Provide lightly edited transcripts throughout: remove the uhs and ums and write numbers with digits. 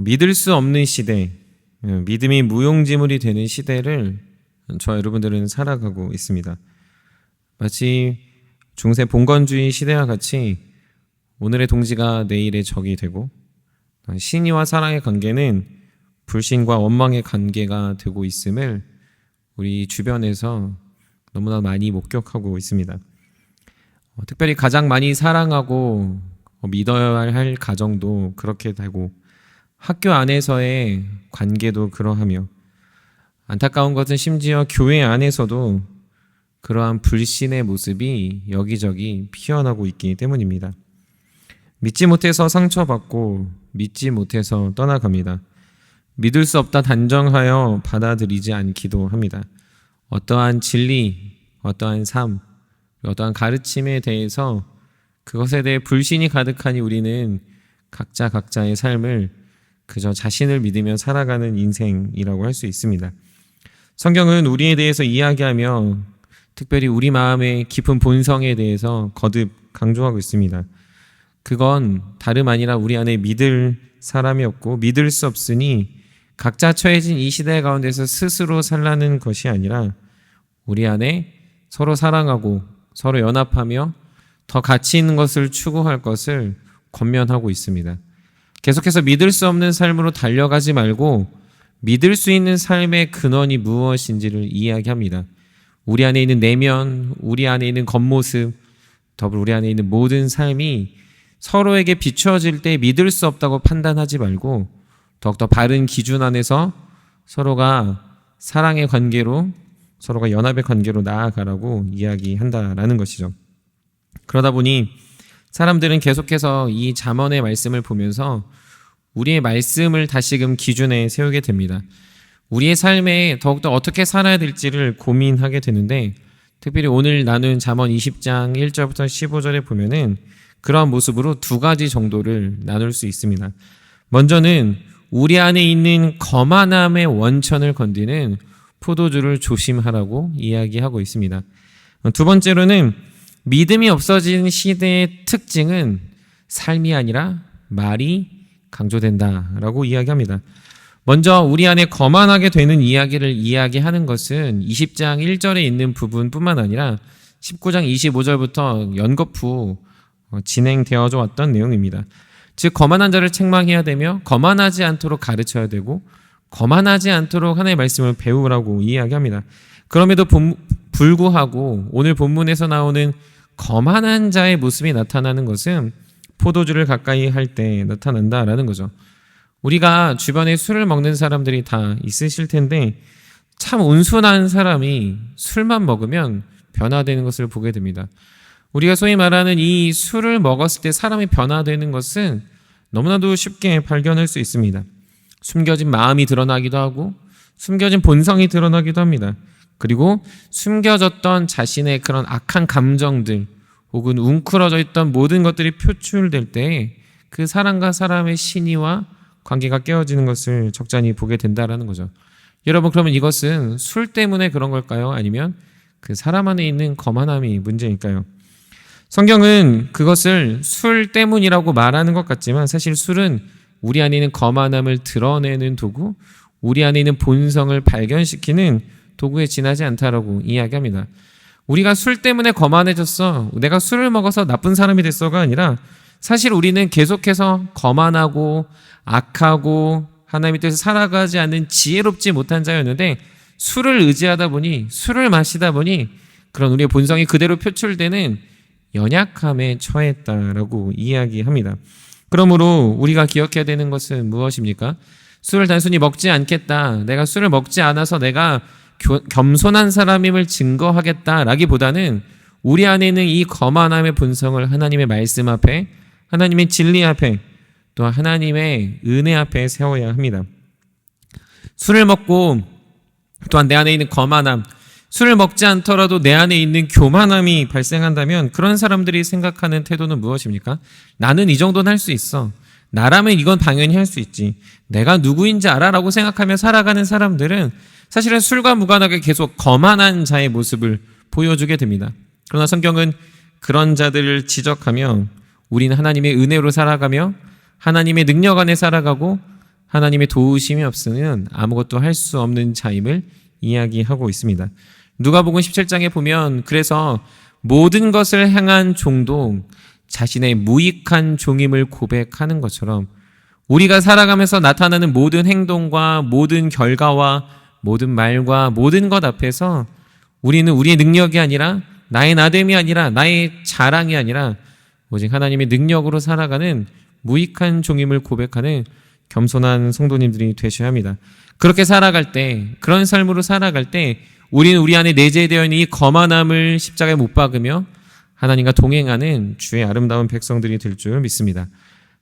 믿을 수 없는 시대, 믿음이 무용지물이 되는 시대를 저와 여러분들은 살아가고 있습니다. 마치 중세 봉건주의 시대와 같이 오늘의 동지가 내일의 적이 되고, 신의와 사랑의 관계는 불신과 원망의 관계가 되고 있음을 우리 주변에서 너무나 많이 목격하고 있습니다. 특별히 가장 많이 사랑하고 믿어야 할 가정도 그렇게 되고, 학교 안에서의 관계도 그러하며, 안타까운 것은 심지어 교회 안에서도 그러한 불신의 모습이 여기저기 피어나고 있기 때문입니다. 믿지 못해서 상처받고 믿지 못해서 떠나갑니다. 믿을 수 없다 단정하여 받아들이지 않기도 합니다. 어떠한 진리, 어떠한 삶, 어떠한 가르침에 대해서 그것에 대해 불신이 가득하니 우리는 각자 각자의 삶을 그저 자신을 믿으며 살아가는 인생이라고 할 수 있습니다. 성경은 우리에 대해서 이야기하며 특별히 우리 마음의 깊은 본성에 대해서 거듭 강조하고 있습니다. 그건 다름 아니라 우리 안에 믿을 사람이 없고 믿을 수 없으니 각자 처해진 이 시대 가운데서 스스로 살라는 것이 아니라 우리 안에 서로 사랑하고 서로 연합하며 더 가치 있는 것을 추구할 것을 권면하고 있습니다. 계속해서 믿을 수 없는 삶으로 달려가지 말고 믿을 수 있는 삶의 근원이 무엇인지를 이야기합니다. 우리 안에 있는 내면, 우리 안에 있는 겉모습, 더불어 우리 안에 있는 모든 삶이 서로에게 비추어질 때 믿을 수 없다고 판단하지 말고 더욱더 바른 기준 안에서 서로가 사랑의 관계로, 서로가 연합의 관계로 나아가라고 이야기한다라는 것이죠. 그러다 보니 사람들은 계속해서 이 잠언의 말씀을 보면서 우리의 말씀을 다시금 기준에 세우게 됩니다. 우리의 삶에 더욱더 어떻게 살아야 될지를 고민하게 되는데, 특별히 오늘 나눈 잠언 20장 1절부터 15절에 보면은 그러한 모습으로 두 가지 정도를 나눌 수 있습니다. 먼저는 우리 안에 있는 거만함의 원천을 건드는 포도주를 조심하라고 이야기하고 있습니다. 두 번째로는 믿음이 없어진 시대의 특징은 삶이 아니라 말이 강조된다라고 이야기합니다. 먼저 우리 안에 거만하게 되는 이야기를 이야기하는 것은 20장 1절에 있는 부분뿐만 아니라 19장 25절부터 연거푸 진행되어져 왔던 내용입니다. 즉 거만한 자를 책망해야 되며 거만하지 않도록 가르쳐야 되고 거만하지 않도록 하나님의 말씀을 배우라고 이야기합니다. 그럼에도 불구하고 오늘 본문에서 나오는 거만한 자의 모습이 나타나는 것은 포도주를 가까이 할 때 나타난다라는 거죠. 우리가 주변에 술을 먹는 사람들이 다 있으실 텐데 참 온순한 사람이 술만 먹으면 변화되는 것을 보게 됩니다. 우리가 소위 말하는 이 술을 먹었을 때 사람이 변화되는 것은 너무나도 쉽게 발견할 수 있습니다. 숨겨진 마음이 드러나기도 하고 숨겨진 본성이 드러나기도 합니다. 그리고 숨겨졌던 자신의 그런 악한 감정들 혹은 웅크러져 있던 모든 것들이 표출될 때 그 사람과 사람의 신의와 관계가 깨어지는 것을 적잖이 보게 된다라는 거죠. 여러분, 그러면 이것은 술 때문에 그런 걸까요? 아니면 그 사람 안에 있는 거만함이 문제일까요? 성경은 그것을 술 때문이라고 말하는 것 같지만 사실 술은 우리 안에 있는 거만함을 드러내는 도구, 우리 안에 있는 본성을 발견시키는 도구에 지나지 않다라고 이야기합니다. 우리가 술 때문에 거만해졌어, 내가 술을 먹어서 나쁜 사람이 됐어가 아니라 사실 우리는 계속해서 거만하고 악하고 하나님의 뜻을 살아가지 않는 지혜롭지 못한 자였는데 술을 의지하다 보니, 술을 마시다 보니 그런 우리의 본성이 그대로 표출되는 연약함에 처했다라고 이야기합니다. 그러므로 우리가 기억해야 되는 것은 무엇입니까? 술을 단순히 먹지 않겠다, 내가 술을 먹지 않아서 내가 겸손한 사람임을 증거하겠다라기보다는 우리 안에 있는 이 거만함의 본성을 하나님의 말씀 앞에, 하나님의 진리 앞에, 또 하나님의 은혜 앞에 세워야 합니다. 술을 먹고 또한 내 안에 있는 거만함, 술을 먹지 않더라도 내 안에 있는 교만함이 발생한다면 그런 사람들이 생각하는 태도는 무엇입니까? 나는 이 정도는 할 수 있어, 나라면 이건 당연히 할 수 있지, 내가 누구인지 알아라고 생각하며 살아가는 사람들은 사실은 술과 무관하게 계속 거만한 자의 모습을 보여주게 됩니다. 그러나 성경은 그런 자들을 지적하며 우리는 하나님의 은혜로 살아가며 하나님의 능력 안에 살아가고 하나님의 도우심이 없으면 아무것도 할 수 없는 자임을 이야기하고 있습니다. 누가복음 17장에 보면 그래서 모든 것을 행한 종도 자신의 무익한 종임을 고백하는 것처럼 우리가 살아가면서 나타나는 모든 행동과 모든 결과와 모든 말과 모든 것 앞에서 우리는 우리의 능력이 아니라 나의 나됨이 아니라 나의 자랑이 아니라 오직 하나님의 능력으로 살아가는 무익한 종임을 고백하는 겸손한 성도님들이 되셔야 합니다. 그렇게 살아갈 때, 그런 삶으로 살아갈 때 우리는 우리 안에 내재되어 있는 이 거만함을 십자가에 못 박으며 하나님과 동행하는 주의 아름다운 백성들이 될 줄 믿습니다.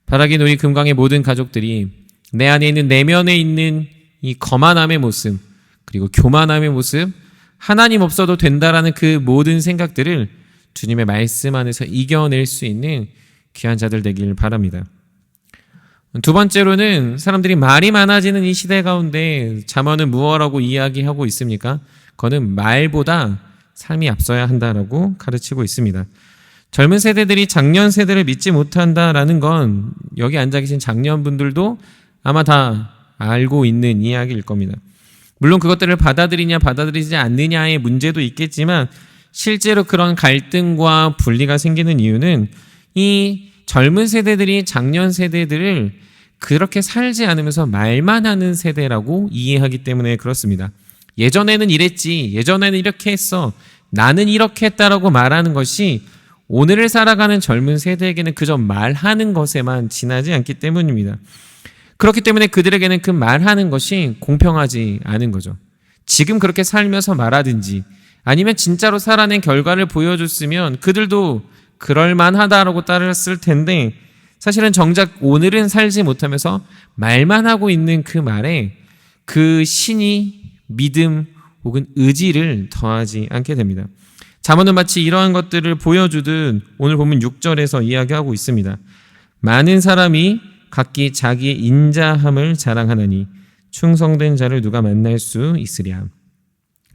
바라긴 우리 금강의 모든 가족들이 내 안에 있는 내면에 있는 이 거만함의 모습 그리고 교만함의 모습, 하나님 없어도 된다라는 그 모든 생각들을 주님의 말씀 안에서 이겨낼 수 있는 귀한 자들 되길 바랍니다. 두 번째로는 사람들이 말이 많아지는 이 시대 가운데 잠언은 무엇이라고 이야기하고 있습니까? 그거는 말보다 삶이 앞서야 한다라고 가르치고 있습니다. 젊은 세대들이 장년 세대를 믿지 못한다라는 건 여기 앉아 계신 장년분들도 아마 다 알고 있는 이야기일 겁니다. 물론 그것들을 받아들이냐 받아들이지 않느냐의 문제도 있겠지만 실제로 그런 갈등과 분리가 생기는 이유는 이 젊은 세대들이 장년 세대들을 그렇게 살지 않으면서 말만 하는 세대라고 이해하기 때문에 그렇습니다. 예전에는 이랬지, 예전에는 이렇게 했어, 나는 이렇게 했다라고 말하는 것이 오늘을 살아가는 젊은 세대에게는 그저 말하는 것에만 지나지 않기 때문입니다. 그렇기 때문에 그들에게는 그 말하는 것이 공평하지 않은 거죠. 지금 그렇게 살면서 말하든지 아니면 진짜로 살아낸 결과를 보여줬으면 그들도 그럴만하다라고 따랐을 텐데 사실은 정작 오늘은 살지 못하면서 말만 하고 있는 그 말에 그 신이 믿음 혹은 의지를 더하지 않게 됩니다. 잠언은 마치 이러한 것들을 보여주듯 오늘 보면 6절에서 이야기하고 있습니다. 많은 사람이 각기 자기의 인자함을 자랑하나니 충성된 자를 누가 만날 수 있으랴.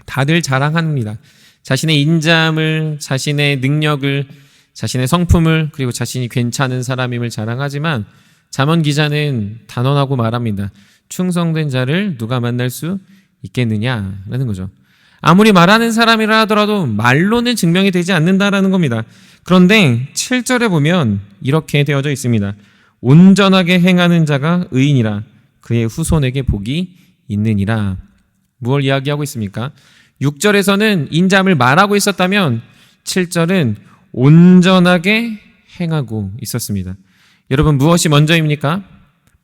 다들 자랑합니다. 자신의 인자함을, 자신의 능력을, 자신의 성품을, 그리고 자신이 괜찮은 사람임을 자랑하지만 잠언 기자는 단언하고 말합니다. 충성된 자를 누가 만날 수 있겠느냐라는 거죠. 아무리 말하는 사람이라 하더라도 말로는 증명이 되지 않는다라는 겁니다. 그런데 7절에 보면 이렇게 되어져 있습니다. 온전하게 행하는 자가 의인이라 그의 후손에게 복이 있느니라. 무엇을 이야기하고 있습니까? 6절에서는 인자함을 말하고 있었다면 7절은 온전하게 행하고 있었습니다. 여러분, 무엇이 먼저입니까?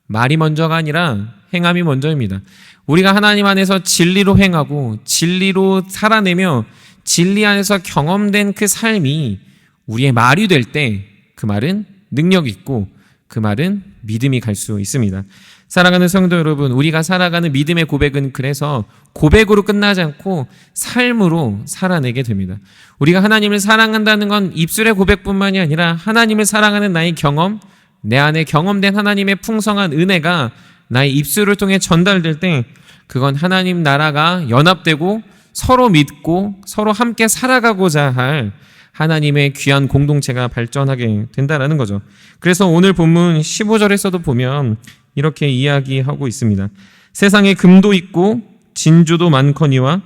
말이 먼저가 아니라 행함이 먼저입니다. 우리가 하나님 안에서 진리로 행하고 진리로 살아내며 진리 안에서 경험된 그 삶이 우리의 말이 될 때 그 말은 능력이 있고 그 말은 믿음이 갈 수 있습니다. 사랑하는 성도 여러분, 우리가 살아가는 믿음의 고백은 그래서 고백으로 끝나지 않고 삶으로 살아내게 됩니다. 우리가 하나님을 사랑한다는 건 입술의 고백뿐만이 아니라 하나님을 사랑하는 나의 경험, 내 안에 경험된 하나님의 풍성한 은혜가 나의 입술을 통해 전달될 때 그건 하나님 나라가 연합되고 서로 믿고 서로 함께 살아가고자 할 하나님의 귀한 공동체가 발전하게 된다는 거죠. 그래서 오늘 본문 15절에서도 보면 이렇게 이야기하고 있습니다. 세상에 금도 있고 진주도 많거니와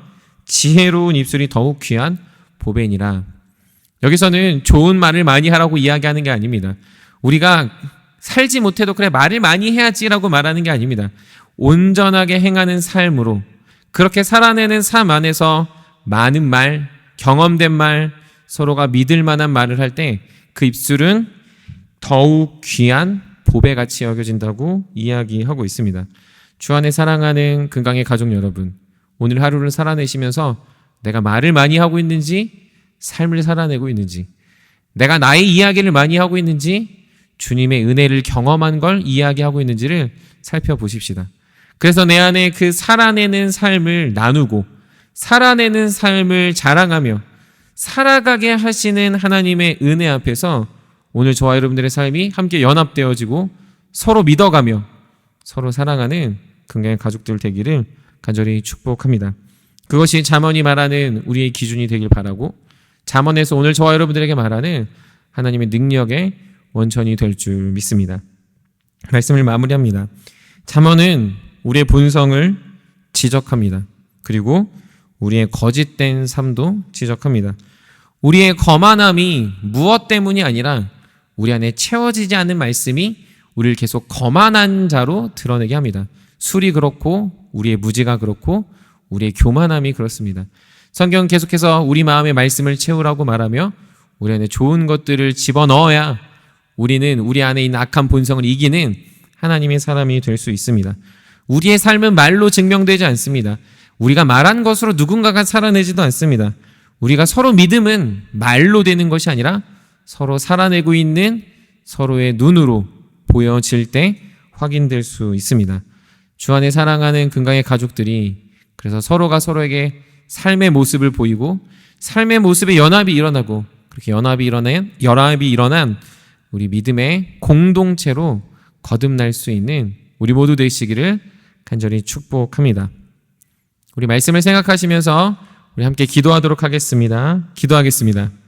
지혜로운 입술이 더욱 귀한 보배니라. 여기서는 좋은 말을 많이 하라고 이야기하는 게 아닙니다. 우리가 살지 못해도 그래 말을 많이 해야지라고 말하는 게 아닙니다. 온전하게 행하는 삶으로 그렇게 살아내는 삶 안에서 많은 말, 경험된 말, 서로가 믿을 만한 말을 할 때 그 입술은 더욱 귀한 보배같이 여겨진다고 이야기하고 있습니다. 주 안에 사랑하는 금강의 가족 여러분, 오늘 하루를 살아내시면서 내가 말을 많이 하고 있는지 삶을 살아내고 있는지, 내가 나의 이야기를 많이 하고 있는지 주님의 은혜를 경험한 걸 이야기하고 있는지를 살펴보십시다. 그래서 내 안에 그 살아내는 삶을 나누고 살아내는 삶을 자랑하며 살아가게 하시는 하나님의 은혜 앞에서 오늘 저와 여러분들의 삶이 함께 연합되어지고 서로 믿어가며 서로 사랑하는 건강한 가족들 되기를 간절히 축복합니다. 그것이 잠언이 말하는 우리의 기준이 되길 바라고 잠언에서 오늘 저와 여러분들에게 말하는 하나님의 능력의 원천이 될 줄 믿습니다. 말씀을 마무리합니다. 잠언은 우리의 본성을 지적합니다. 그리고 우리의 거짓된 삶도 지적합니다. 우리의 거만함이 무엇 때문이 아니라 우리 안에 채워지지 않는 말씀이 우리를 계속 거만한 자로 드러내게 합니다. 술이 그렇고 우리의 무지가 그렇고 우리의 교만함이 그렇습니다. 성경은 계속해서 우리 마음의 말씀을 채우라고 말하며 우리 안에 좋은 것들을 집어넣어야 우리는 우리 안에 있는 악한 본성을 이기는 하나님의 사람이 될 수 있습니다. 우리의 삶은 말로 증명되지 않습니다. 우리가 말한 것으로 누군가가 살아내지도 않습니다. 우리가 서로 믿음은 말로 되는 것이 아니라 서로 살아내고 있는 서로의 눈으로 보여질 때 확인될 수 있습니다. 주 안에 사랑하는 금강의 가족들이 그래서 서로가 서로에게 삶의 모습을 보이고 삶의 모습에 연합이 일어나고 그렇게 연합이 일어난 우리 믿음의 공동체로 거듭날 수 있는 우리 모두 되시기를 간절히 축복합니다. 우리 말씀을 생각하시면서 우리 함께 기도하도록 하겠습니다. 기도하겠습니다.